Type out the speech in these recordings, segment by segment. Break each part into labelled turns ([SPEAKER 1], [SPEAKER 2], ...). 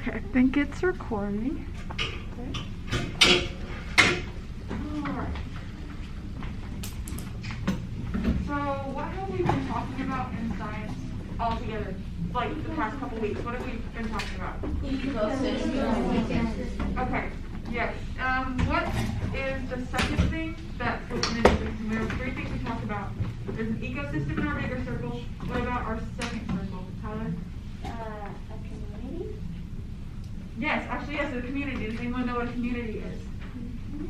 [SPEAKER 1] Okay, I think it's recording. Okay. Alright. So, what have we been talking about in science altogether? Like the past couple weeks, what have we been talking about? Okay, yes. What is the second thing that's within an ecosystem? There are three things we talked about. There's an ecosystem in our bigger circle. What about our second circle, Tyler?
[SPEAKER 2] A community?
[SPEAKER 1] Yes, actually, yes, a community. Does anyone know what a community is?
[SPEAKER 2] Mm-hmm.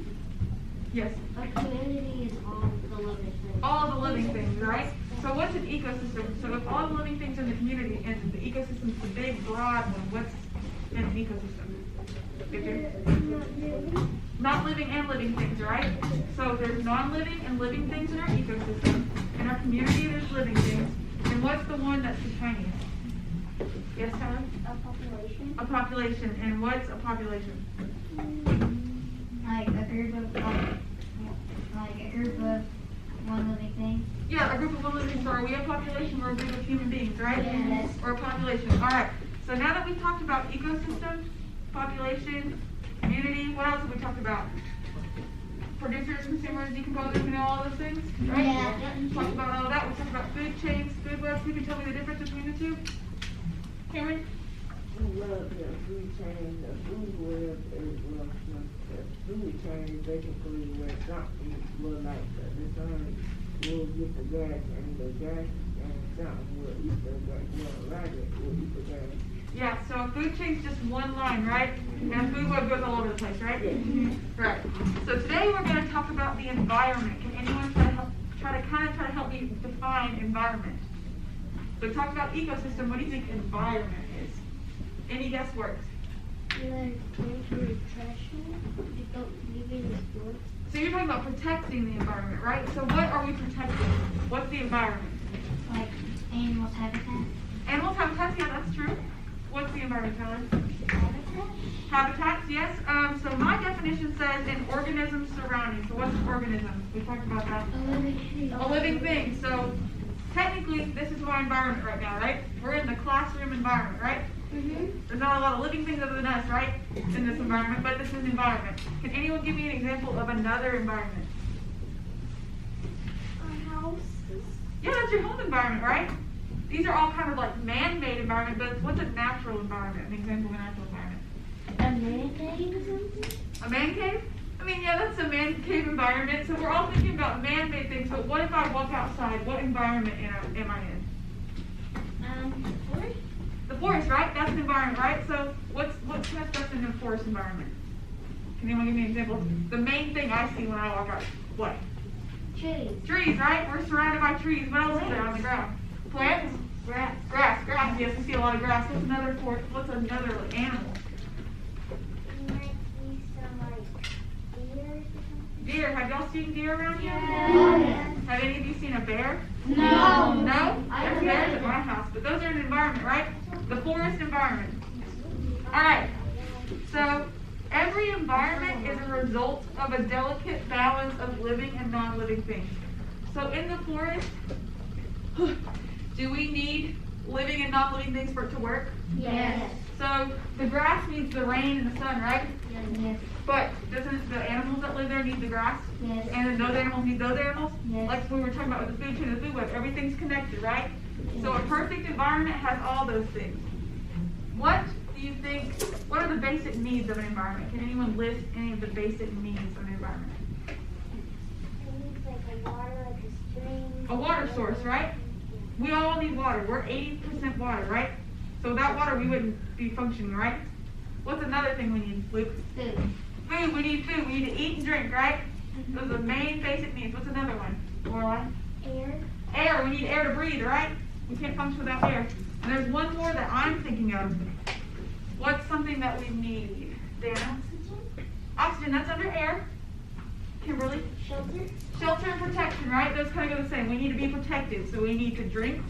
[SPEAKER 1] Yes.
[SPEAKER 2] A community is all the living things.
[SPEAKER 1] All the living things, right? So what's an ecosystem? So if all the living things in the community, and the ecosystem's the big, broad one, what's in an ecosystem? Not living and living things, right? So there's non-living and living things in our ecosystem. In our community, there's living things. And what's the one that's the tiniest? Yes, Tyler?
[SPEAKER 2] A population?
[SPEAKER 1] A population. And what's a population?
[SPEAKER 3] Like a group of one living thing.
[SPEAKER 1] Yeah, a group of one living things. So are we a population or a group of human beings, right?
[SPEAKER 3] Yes.
[SPEAKER 1] Or a population. All right. So now that we've talked about ecosystem, population, community, what else have we talked about? Producers, consumers, decomposers, you know all those things, right?
[SPEAKER 3] Yeah.
[SPEAKER 1] Talked about all that. We talked about food chains, food webs. Who can tell me the difference between the two? Cameron?
[SPEAKER 4] Well, the food chain, the food web is, well, the food chain is basically where something will, like, the sun will get the gas, and the gas and something will eat the gas, will eat the gas.
[SPEAKER 1] Yeah, so a food chain's just one line, right? And a food web goes all over the place, right? Right. So today we're going to talk about the environment. Can anyone try to help me define environment? So we talked about ecosystem. What do you think environment is? Any guessworks?
[SPEAKER 2] Like things for trash, you don't leave in the store.
[SPEAKER 1] So you're talking about protecting the environment, right? So what are we protecting? What's the environment?
[SPEAKER 3] Like animals' habitat.
[SPEAKER 1] Animals' habitats, yeah, that's true. What's the environment, Tyler?
[SPEAKER 3] Habitat?
[SPEAKER 1] Habitats, yes. So my definition says an organism's surroundings. So what's an organism? We talked about that.
[SPEAKER 2] A living thing.
[SPEAKER 1] A living thing. So technically, this is my environment right now, right? We're in the classroom environment, right?
[SPEAKER 2] Mm-hmm.
[SPEAKER 1] There's not a lot of living things other than us, right? In this environment, but this is an environment. Can anyone give me an example of another environment?
[SPEAKER 2] A house.
[SPEAKER 1] Yeah, that's your home environment, right? These are all kind of like man-made environment, but what's a natural environment? An example of a natural environment.
[SPEAKER 2] A man cave or something?
[SPEAKER 1] A man cave? I mean, yeah, that's a man cave environment. So we're all thinking about man-made things, but what if I walk outside? What environment am I in?
[SPEAKER 2] Forest?
[SPEAKER 1] The forest, right? That's an environment, right? So what's kind of stuff in the forest environment? Can anyone give me an example? The main thing I see when I walk out, what?
[SPEAKER 2] Trees.
[SPEAKER 1] Trees, right? We're surrounded by trees. What else is there on the ground? Plants?
[SPEAKER 2] Grass.
[SPEAKER 1] Grass. Yes, we see a lot of grass. What's another animal?
[SPEAKER 2] Might be some like deer or something.
[SPEAKER 1] Deer. Have y'all seen deer around here?
[SPEAKER 2] Yeah.
[SPEAKER 1] Have any of you seen a bear?
[SPEAKER 2] No.
[SPEAKER 1] No?
[SPEAKER 2] I
[SPEAKER 1] There's
[SPEAKER 2] haven't.
[SPEAKER 1] bears at my house, but those are an environment, right? The forest environment. All right. So every environment is a result of a delicate balance of living and non-living things. So in the forest, do we need living and non-living things for it to work?
[SPEAKER 2] Yes.
[SPEAKER 1] So the grass needs the rain and the sun, right?
[SPEAKER 3] Yes.
[SPEAKER 1] But doesn't the animals that live there need the grass?
[SPEAKER 3] Yes.
[SPEAKER 1] And then those animals need those animals?
[SPEAKER 3] Yes.
[SPEAKER 1] Like we were talking about with the food chain and the food web, everything's connected, right? So a perfect environment has all those things. What do you think, what are the basic needs of an environment? Can anyone list any of the basic needs of an environment?
[SPEAKER 2] It needs like a water, like a stream.
[SPEAKER 1] A water source, right? We all need water. We're 80% water, right? So without water, we wouldn't be functioning, right? What's another thing we need, Luke?
[SPEAKER 3] Food.
[SPEAKER 1] Food. We need food. We need to eat and drink, right? Those are the main basic needs. What's another one? Lorelai?
[SPEAKER 2] Air.
[SPEAKER 1] Air. We need air to breathe, right? We can't function without air. And there's one more that I'm thinking of. What's something that we need? Dana? Oxygen. That's under air. Kimberly?
[SPEAKER 2] Shelter.
[SPEAKER 1] Shelter and protection, right? Those kind of go the same. We need to be protected. So we need to drink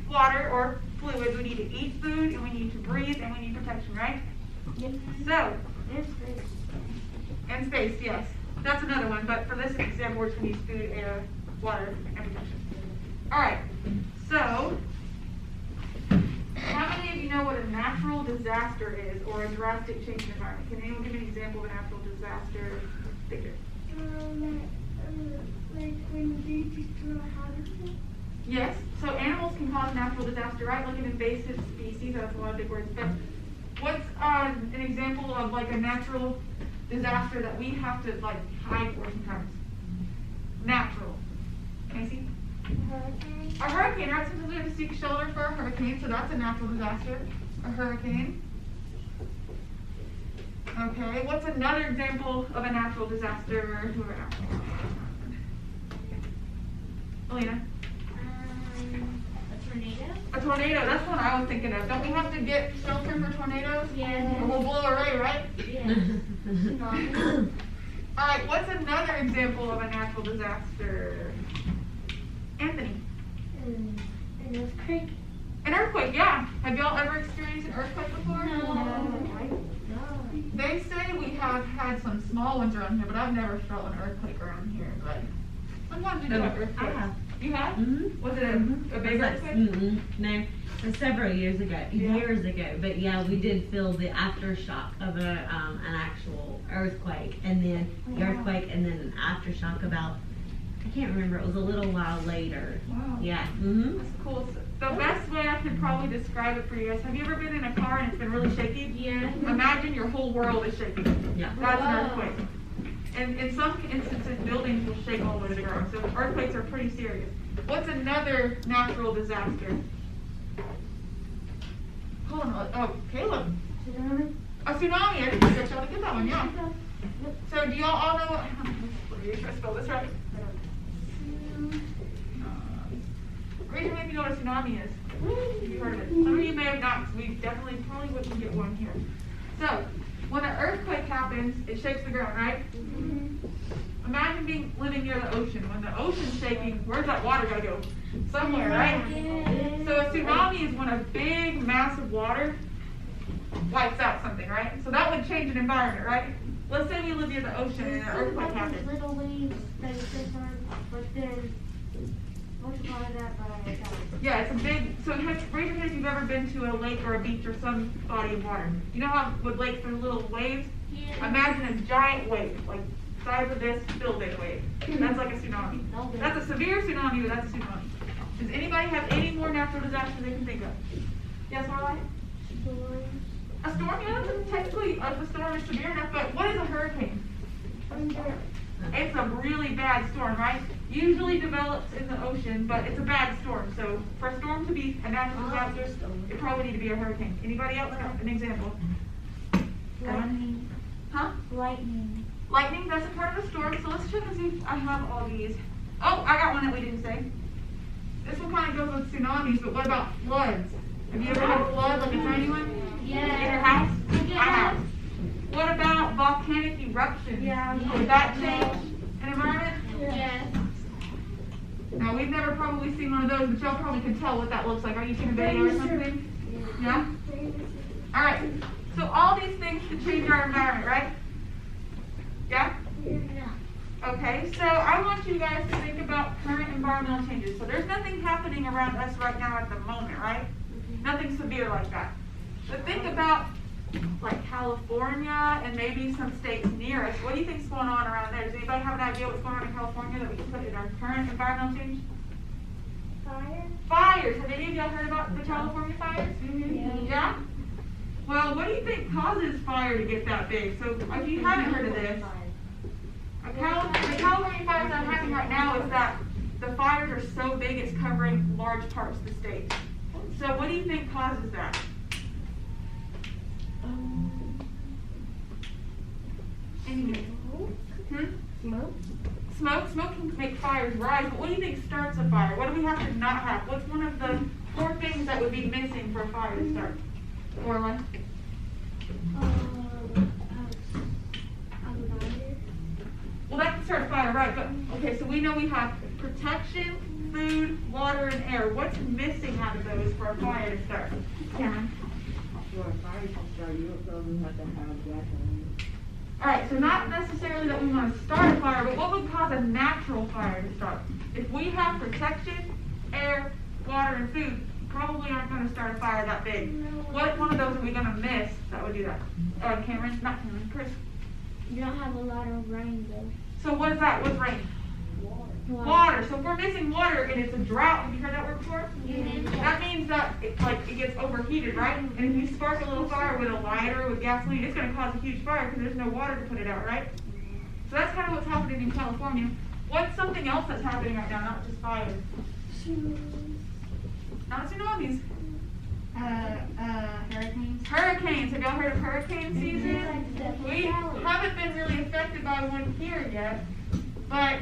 [SPEAKER 1] water or fluids. We need to eat food, and we need to breathe, and we need protection, right?
[SPEAKER 2] Yep.
[SPEAKER 1] So,
[SPEAKER 2] And space.
[SPEAKER 1] and space, yes. That's another one, but for this example, we're just going to use food, air, water, and protection. All right. So, how many of you know what a natural natural disaster is, or a drastic change in environment? Can anyone give me an example of a natural disaster? Think it.
[SPEAKER 2] Like when they destroy habitat.
[SPEAKER 1] Yes, so animals can cause natural disaster, right? Like an invasive species, that's a lot of big words. But what's an example of like a natural disaster that we have to like hide for sometimes? Natural. Casey?
[SPEAKER 2] Hurricane.
[SPEAKER 1] A hurricane, right? Sometimes we have to seek shelter for a hurricane, so that's a natural disaster. A hurricane. Okay, what's another example of a natural disaster? Who are out? Alina?
[SPEAKER 2] A tornado.
[SPEAKER 1] A tornado, that's what I was thinking of. Don't we have to get shelter for tornadoes?
[SPEAKER 2] Yeah.
[SPEAKER 1] Or we'll blow away, right?
[SPEAKER 2] Yeah. Tsunami.
[SPEAKER 1] Alright, what's another example of a natural disaster? Anthony?
[SPEAKER 2] An earthquake.
[SPEAKER 1] An earthquake, yeah. Have y'all ever experienced an earthquake before?
[SPEAKER 2] No.
[SPEAKER 1] They say we have had some small ones around here, but I've never felt an earthquake around here. But sometimes we do have earthquakes.
[SPEAKER 5] I have.
[SPEAKER 1] You have?
[SPEAKER 5] Mhm.
[SPEAKER 1] Was it a big earthquake?
[SPEAKER 5] No, it was several years ago.
[SPEAKER 1] Yeah.
[SPEAKER 5] Years ago, but yeah, we did feel the aftershock of an actual earthquake, and then the earthquake, and then an aftershock about, I can't remember. It was a little while later.
[SPEAKER 1] Wow.
[SPEAKER 5] Yeah. Mhm.
[SPEAKER 1] That's cool. So the best way I could probably describe it for you guys, have you ever been in a car and it's been really shaky?
[SPEAKER 2] Yeah.
[SPEAKER 1] Imagine your whole world is shaking.
[SPEAKER 5] Yeah.
[SPEAKER 1] That's an
[SPEAKER 2] Wow.
[SPEAKER 1] earthquake. And in some instances, buildings will shake all the way to the ground. So earthquakes are pretty serious. What's another natural disaster? Hold on. Oh, Caleb.
[SPEAKER 2] Tsunami.
[SPEAKER 1] A tsunami. I didn't expect y'all to get that one. Yeah. So do y'all all know what? Are you trying to spell this right? Raise your hand if you know what a tsunami is. You've heard of it. Some of you may have not, 'cause we definitely probably wouldn't get one here. So, when an earthquake happens, it shakes the ground, right? Imagine living near the ocean. When the ocean's shaking, where's that water gotta go? Somewhere, right? So a tsunami is when a big mass of water wipes out something, right? So that would change an environment, right? Let's say we live near the ocean and an earthquake happens.
[SPEAKER 2] Little waves that are different, but then multiply that by 1,000.
[SPEAKER 1] Yeah, it's a big, so raise your hand if you've ever been to a lake or a beach or some body of water. You know how with lakes there's little waves?
[SPEAKER 2] Yeah.
[SPEAKER 1] Imagine a giant wave, like size of this building wave. That's like a tsunami. That's a severe tsunami, but that's a tsunami. Does anybody have any more natural disasters they can think of? Yes, Marlon?
[SPEAKER 2] Storms.
[SPEAKER 1] A storm, yeah, that's technically, if a storm is severe enough, but what is a hurricane?
[SPEAKER 2] Thunder.
[SPEAKER 1] It's a really bad storm, right? Usually develops in the ocean, but it's a bad storm. So for a storm to be a natural disaster, it probably need to be a hurricane. Anybody else got an example?
[SPEAKER 3] Lightning.
[SPEAKER 1] Huh?
[SPEAKER 3] Lightning.
[SPEAKER 1] Lightning, that's a part of the storm. So let's check and see if I have all these. Oh, I got one that we didn't say. This one kind of goes with tsunamis, but what about floods? Have you ever had a flood, like a tiny one?
[SPEAKER 2] Yeah.
[SPEAKER 1] In your house?
[SPEAKER 2] Yeah.
[SPEAKER 1] I have. What about volcanic eruptions?
[SPEAKER 2] Yeah.
[SPEAKER 1] Would that change an environment?
[SPEAKER 2] Yeah.
[SPEAKER 1] Now, we've never probably seen one of those, but y'all probably can tell what that looks like. Are you seeing a video or something? Yeah? Alright, so all these things can change our environment, right? Yeah? Okay, so I want you guys to think about current environmental changes. So there's nothing happening around us right now at the moment, right? Nothing severe like that. But think about like California and maybe some states near us. What do you think's going on around there? Does anybody have an idea what's going on in California that we can put in our current environmental change?
[SPEAKER 2] Fire.
[SPEAKER 1] Fires. Have any of y'all heard about the California fires?
[SPEAKER 2] Yeah.
[SPEAKER 1] Yeah? Well, what do you think causes fire to get that big? So if you haven't heard of this, the California fires that are happening right now is that the fires are so big it's covering large parts of the state. So what do you think causes that? Any guess?
[SPEAKER 2] Smoke.
[SPEAKER 1] Smoke can make fires rise, but what do you think starts a fire? What do we have to not have? What's one of the 4 things that would be missing for a fire to start? Orla? Well, that can start a fire, right? But okay, so we know we have protection, food, water, and air. What's missing out of those for a fire to start? Cameron?
[SPEAKER 4] For a fire to start, you probably have to have gasoline.
[SPEAKER 1] All right, so not necessarily that we want to start a fire, but what would cause a natural fire to start? If we have protection, air, water, and food, probably aren't going to start a fire that big. What one of those are we gonna miss that would do that? Not Cameron, Chris.
[SPEAKER 2] You don't have a lot of rain though.
[SPEAKER 1] So what is that? What's rain? Water. So if we're missing water and it's a drought, have you heard that word before? That means that it gets overheated, right? And if you spark a little fire with a lighter, with gasoline, it's going to cause a huge fire because there's no water to put it out, right? So that's kind of what's happening in California. What's something else that's happening right now, not just fire? Not tsunamis.
[SPEAKER 3] Hurricanes.
[SPEAKER 1] Hurricanes. Have y'all heard of hurricane season? We haven't been really affected by one here yet, but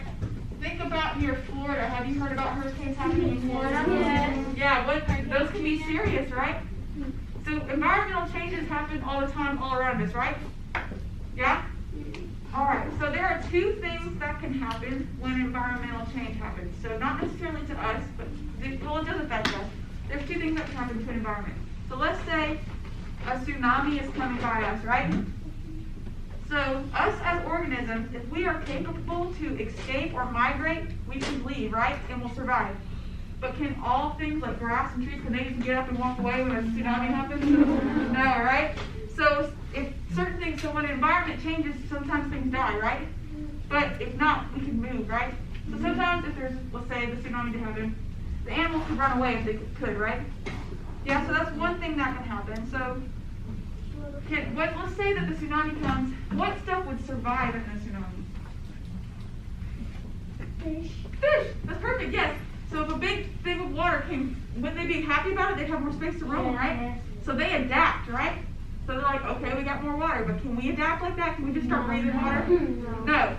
[SPEAKER 1] think about here, Florida. Have you heard about hurricanes happening in Florida?
[SPEAKER 2] Yes.
[SPEAKER 1] Yeah, those can be serious, right? So environmental changes happen all the time, all around us, right? Yeah? All right, so there are two things that can happen when environmental change happens. So not necessarily to us, but it does affect us. There's two things that can happen to an environment. So let's say a tsunami is coming by us, right? So us as organisms, if we are capable to escape or migrate, we can leave, right? And we'll survive. But can all things like grass and trees, can they just get up and walk away when a tsunami happens? No, right? So if certain things, so when the environment changes, sometimes things die, right? But if not, we can move, right? So sometimes if there's, let's say the tsunami did happen, the animals could run away if they could, right? Yeah, so that's one thing that can happen. So let's say that the tsunami comes, what stuff would survive in the tsunami?
[SPEAKER 2] Fish.
[SPEAKER 1] Fish! That's perfect, yes. So if a big thing of water came, wouldn't they be happy about it? They'd have more space to roam, right? So they adapt, right? So they're like, okay, we got more water, but can we adapt like that? Can we just start breathing water? No.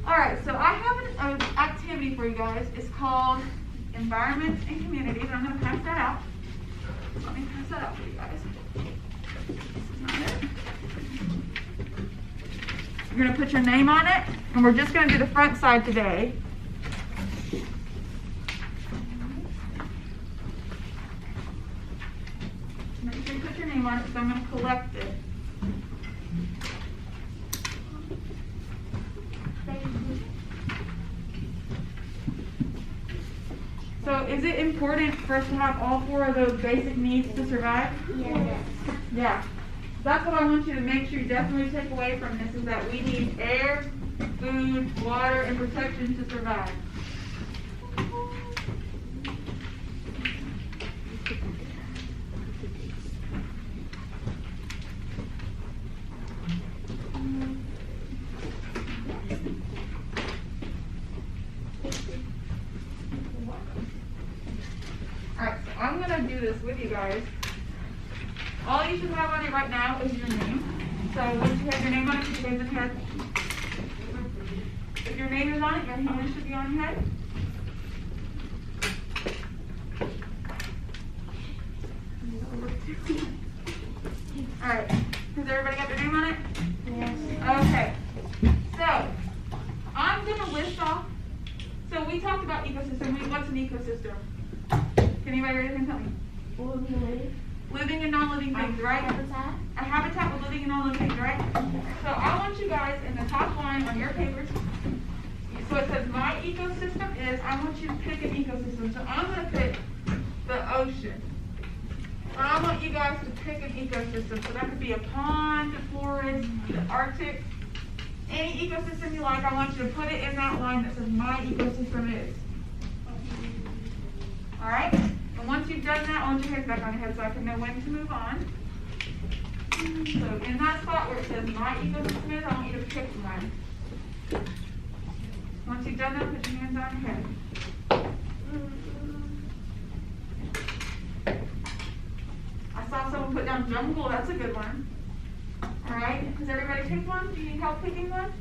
[SPEAKER 1] All right, so I have an activity for you guys. It's called Environments and Communities, and I'm going to pass that out. Let me pass that out for you guys. This is not it. You're going to put your name on it, and we're just going to do the front side today. Make sure you put your name on it, so I'm going to collect it. So is it important for us to have all four of those basic needs to survive?
[SPEAKER 2] Yes.
[SPEAKER 1] Yeah. That's what I want you to make sure you definitely take away from this, is that we need air, food, water, and protection to survive. Alright, so I'm going to do this with you guys. All you should have on it right now is your name. So once you have your name on it, put your hands in your head. If your name is on it, your hand should be on your head. Alright, has everybody got their name on it?
[SPEAKER 2] Yes.
[SPEAKER 1] Okay, so I'm going to list off. So we talked about ecosystem. What's an ecosystem? Can anybody raise their hand and tell me? Living and non-living things, right?
[SPEAKER 2] Habitat.
[SPEAKER 1] A habitat with living and non-living things, right? So I want you guys in the top line on your papers. So it says my ecosystem is, I want you to pick an ecosystem. So I'm going to pick the ocean. And I want you guys to pick an ecosystem. So that could be a pond, a forest, the Arctic. Any ecosystem you like, I want you to put it in that line that says my ecosystem is. Alright? And once you've done that, I want your hands back on your head so I can know when to move on. So in that spot where it says my ecosystem is, I want you to pick one. Once you've done that, put your hands on your head. I saw someone put down jungle, that's a good one. Alright, has everybody picked one? Do you need help picking one?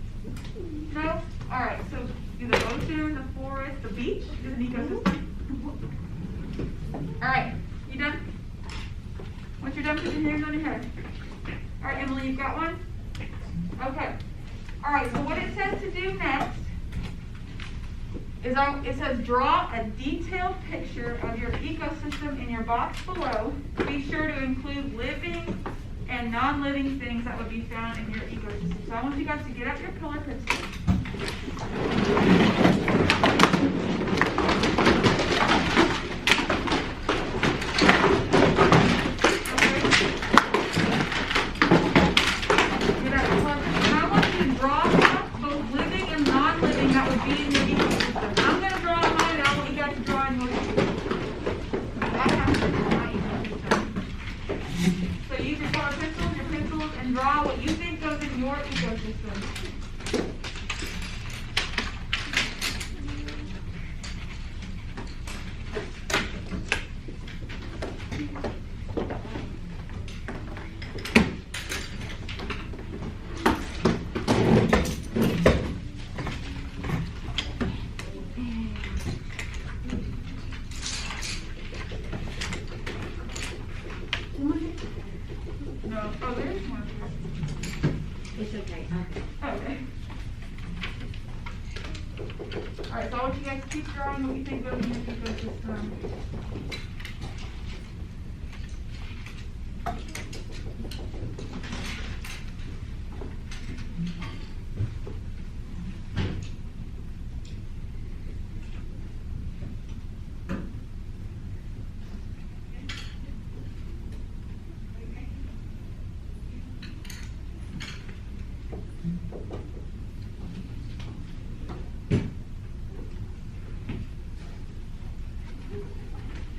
[SPEAKER 1] No? Alright, so do the ocean, the forest, the beach is an ecosystem. Alright, you done? Once you're done, put your hands on your head. Alright, Emily, you've got one? Okay. Alright, so what it says to do next is it says draw a detailed picture of your ecosystem in your box below. Be sure to include living and non-living things that would be found in your ecosystem. So I want you guys to get out your color pencils. So use your color pencils, and draw what you think goes in your ecosystem. No, oh, there is one here.
[SPEAKER 5] It's okay.
[SPEAKER 1] Okay. Alright, so I want you guys to keep drawing what you think goes in your ecosystem.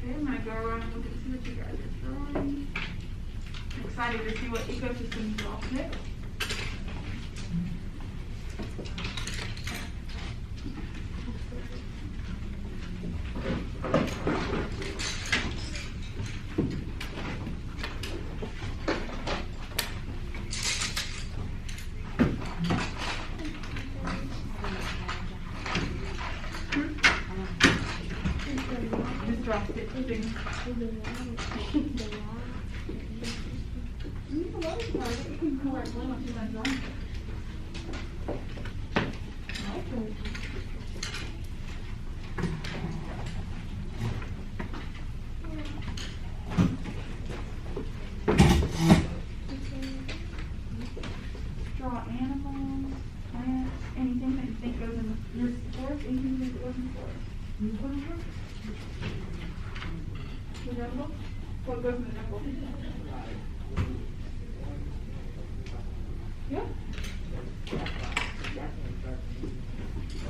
[SPEAKER 1] Okay, I'm gonna go around and look and see what you guys are drawing. I'm excited to see what ecosystems you all pick. Just dropped it. Things. Draw animals, plants, anything that you think goes in your forest, anything that goes in the forest. The jungle? What goes in the jungle? Yeah? Let's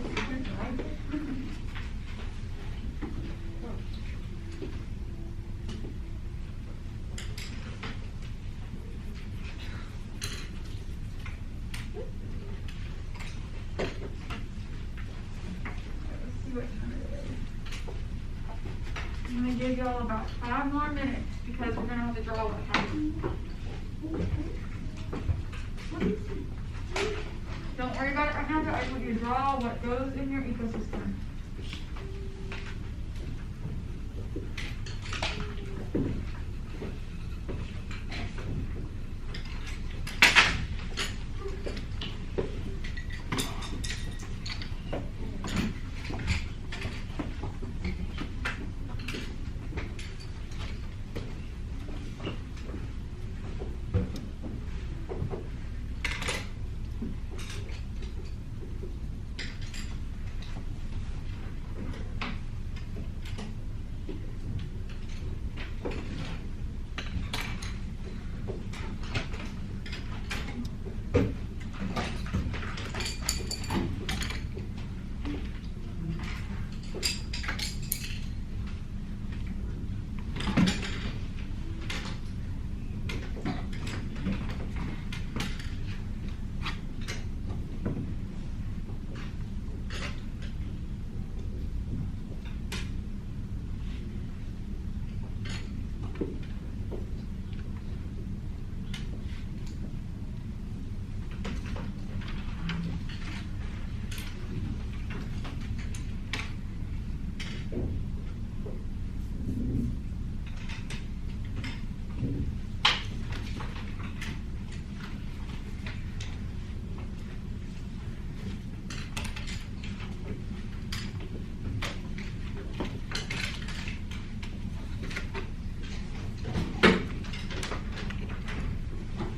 [SPEAKER 1] see what time it is. I'm gonna give y'all about 5 more minutes because we're gonna have to draw what happens. Don't worry about it right now, but I just want you to draw what goes in your ecosystem.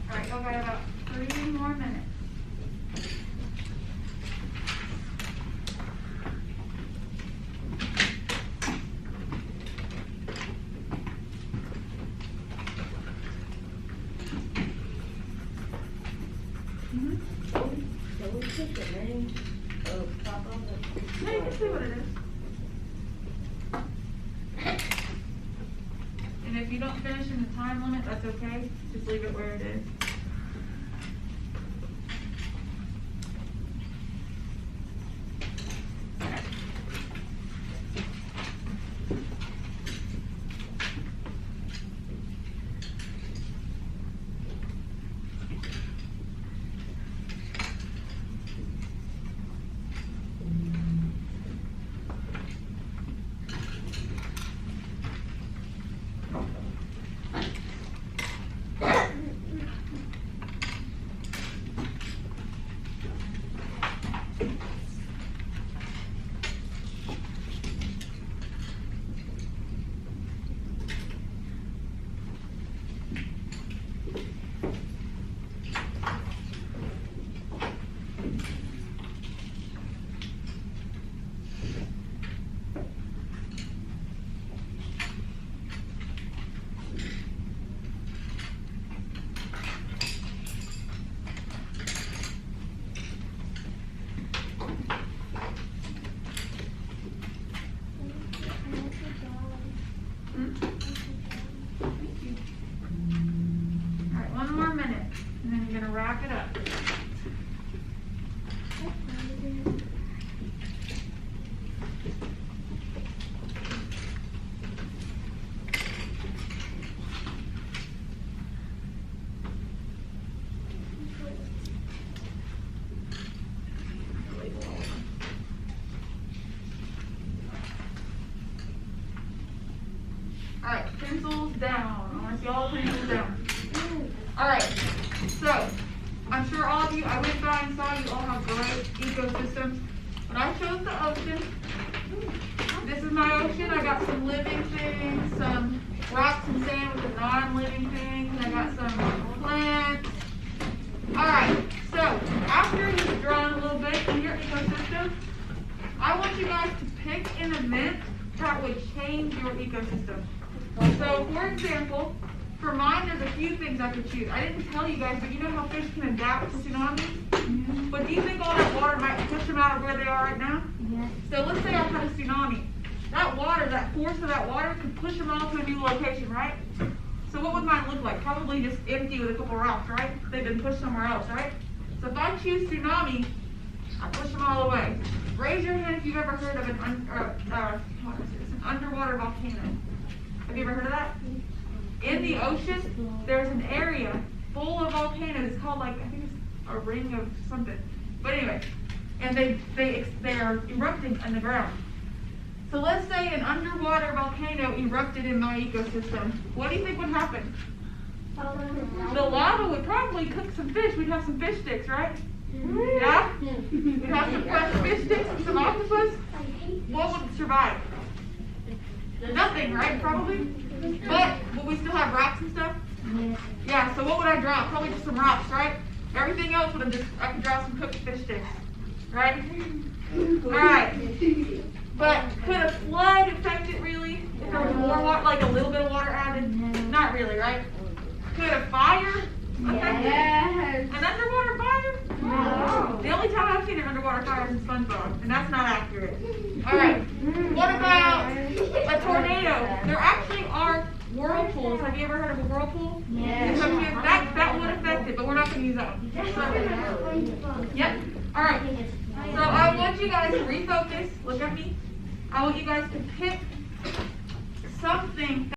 [SPEAKER 1] Alright, y'all got about 3 more minutes.
[SPEAKER 4] Can we put the name of Papa on
[SPEAKER 1] Yeah, you can see what it is. And if you don't finish in the time limit, that's okay, just leave it where it is. Alright, one more minute, and then you're gonna wrap it up. Alright, pencils down. I want to see all the pencils down. Alright, so, I'm sure all of you, I went by and saw you all have great ecosystems. But I chose the ocean. This is my ocean. I got some living things, some rocks and sand with the non-living things, and I got some plants. Alright, so, after you've drawn a little bit in your ecosystem, I want you guys to pick an event that would change your ecosystem. So, for example, for mine, there's a few things I could choose. I didn't tell you guys, but you know how fish can adapt to tsunamis? But do you think all that water might push them out of where they are right now?
[SPEAKER 3] Yes.
[SPEAKER 1] So let's say I had a tsunami. That water, that force of that water could push them all to a new location, right? So what would mine look like? Probably just empty with a couple rocks, right? They've been pushed somewhere else, right? So if I choose tsunami, I push them all away. Raise your hand if you've ever heard of an underwater volcano. Have you ever heard of that? In the ocean, there's an area full of volcanoes. It's called, like, I think it's a ring of something. But anyway, and they are erupting in the ground. So let's say an underwater volcano erupted in my ecosystem. What do you think would happen? The lava would probably cook some fish. We'd have some fish sticks, right? Yeah? We'd have some fresh fish sticks and some octopus. What would survive? Nothing, right? Probably. But would we still have rocks and stuff?
[SPEAKER 3] Yes.
[SPEAKER 1] Yeah, so what would I draw? Probably just some rocks, right? Everything else would have just, I could draw some cooked fish sticks. Right? Alright. But could a flood affect it really? If there was more water, like a little bit of water added? Not really, right? Could a fire affect it? An underwater fire?
[SPEAKER 3] No.
[SPEAKER 1] The only time I've seen an underwater fire is in SpongeBob, and that's not accurate. Alright. What about a tornado? There actually are whirlpools. Have you ever heard of a whirlpool?
[SPEAKER 3] Yes.
[SPEAKER 1] That would affect it, but we're not going to use that one. Yep. Alright. So I want you guys to refocus. Look at me. I want you guys to pick something